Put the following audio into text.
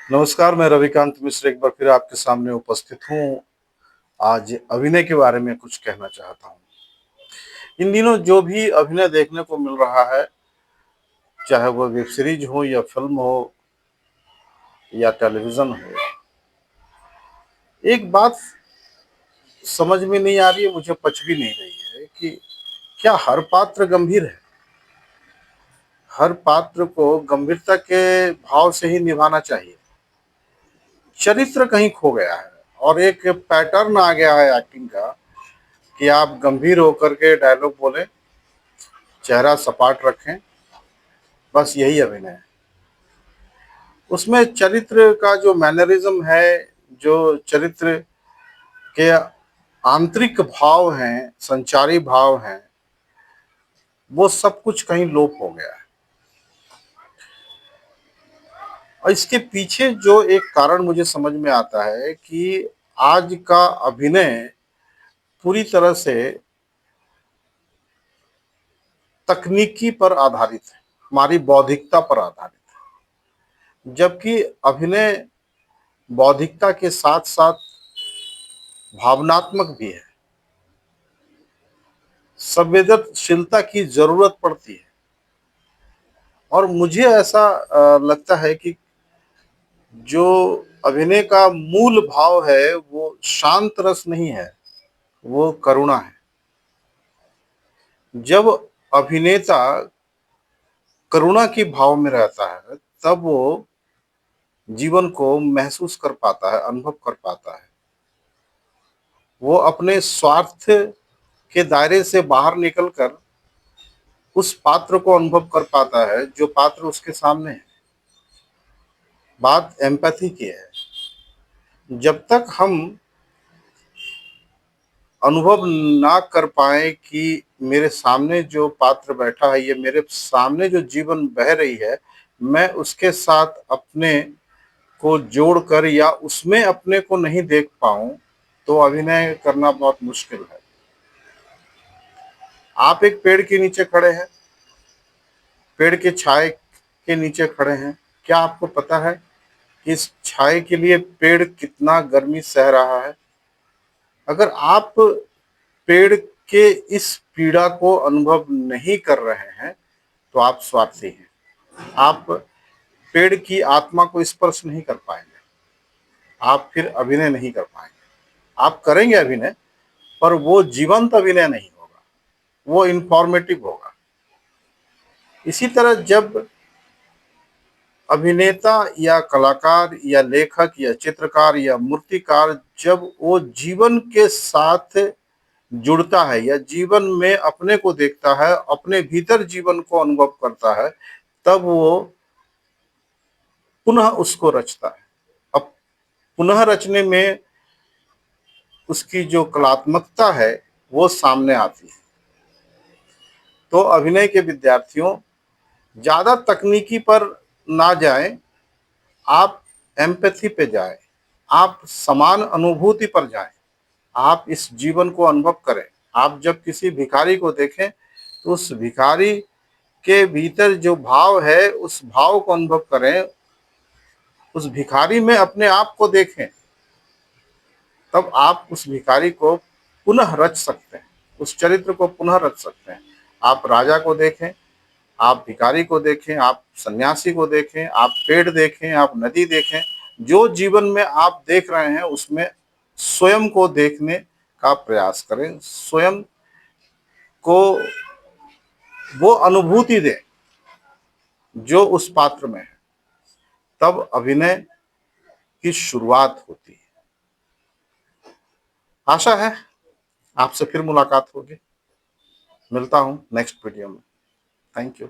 नमस्कार, मैं रविकांत मिश्र एक बार फिर आपके सामने उपस्थित हूँ। आज अभिनय के बारे में कुछ कहना चाहता हूँ। इन दिनों जो भी अभिनय देखने को मिल रहा है, चाहे वो वेब सीरीज हो या फ़िल्म हो या टेलीविज़न हो, एक बात समझ में नहीं आ रही है, मुझे पच भी नहीं रही है कि क्या हर पात्र गंभीर है? हर पात्र को गंभीरता के भाव से ही निभाना चाहिए। चरित्र कहीं खो गया है और एक पैटर्न आ गया है एक्टिंग का कि आप गंभीर होकर के डायलॉग बोलें, चेहरा सपाट रखें, बस यही अभिनय है। उसमें चरित्र का जो मैनरिज्म है, जो चरित्र के आंतरिक भाव हैं, संचारी भाव हैं, वो सब कुछ कहीं लोप हो गया है। और इसके पीछे जो एक कारण मुझे समझ में आता है कि आज का अभिनय पूरी तरह से तकनीकी पर आधारित है, हमारी बौद्धिकता पर आधारित है। जबकि अभिनय बौद्धिकता के साथ साथ भावनात्मक भी है। संवेदनशीलता की जरूरत पड़ती है और मुझे ऐसा लगता है कि जो अभिनय का मूल भाव है वो शांत रस नहीं है, वो करुणा है। जब अभिनेता करुणा के भाव में रहता है तब वो जीवन को महसूस कर पाता है, अनुभव कर पाता है। वो अपने स्वार्थ के दायरे से बाहर निकलकर उस पात्र को अनुभव कर पाता है जो पात्र उसके सामने है। बात एम्पैथी की है। जब तक हम अनुभव ना कर पाए कि मेरे सामने जो पात्र बैठा है, ये मेरे सामने जो जीवन बह रही है, मैं उसके साथ अपने को जोड़कर या उसमें अपने को नहीं देख पाऊं, तो अभिनय करना बहुत मुश्किल है। आप एक पेड़ के नीचे खड़े हैं, पेड़ के छाए के नीचे खड़े हैं। क्या आपको पता है कि इस छाए के लिए पेड़ कितना गर्मी सह रहा है? अगर आप पेड़ के इस पीड़ा को अनुभव नहीं कर रहे हैं तो आप स्वार्थी हैं। आप पेड़ की आत्मा को स्पर्श नहीं कर पाएंगे, आप फिर अभिनय नहीं कर पाएंगे। आप करेंगे अभिनय, पर वो जीवंत अभिनय नहीं होगा, वो इंफॉर्मेटिव होगा। इसी तरह जब अभिनेता या कलाकार या लेखक या चित्रकार या मूर्तिकार जब वो जीवन के साथ जुड़ता है या जीवन में अपने को देखता है, अपने भीतर जीवन को अनुभव करता है, तब वो पुनः उसको रचता है। अब पुनः रचने में उसकी जो कलात्मकता है वो सामने आती है। तो अभिनय के विद्यार्थियों, ज्यादा तकनीकी पर ना जाएं, आप एम्पैथी पे जाएं, आप समान अनुभूति पर जाएं, आप इस जीवन को अनुभव करें। आप जब किसी भिखारी को देखें तो उस भिखारी के भीतर जो भाव है उस भाव को अनुभव करें, उस भिखारी में अपने आप को देखें, तब आप उस भिखारी को पुनः रच सकते हैं, उस चरित्र को पुनः रच सकते हैं। आप राजा को देखें, आप भिखारी को देखें, आप सन्यासी को देखें, आप पेड़ देखें, आप नदी देखें, जो जीवन में आप देख रहे हैं उसमें स्वयं को देखने का प्रयास करें, स्वयं को वो अनुभूति दें जो उस पात्र में है। तब अभिनय की शुरुआत होती है। आशा है आपसे फिर मुलाकात होगी। मिलता हूं नेक्स्ट वीडियो में। Thank you.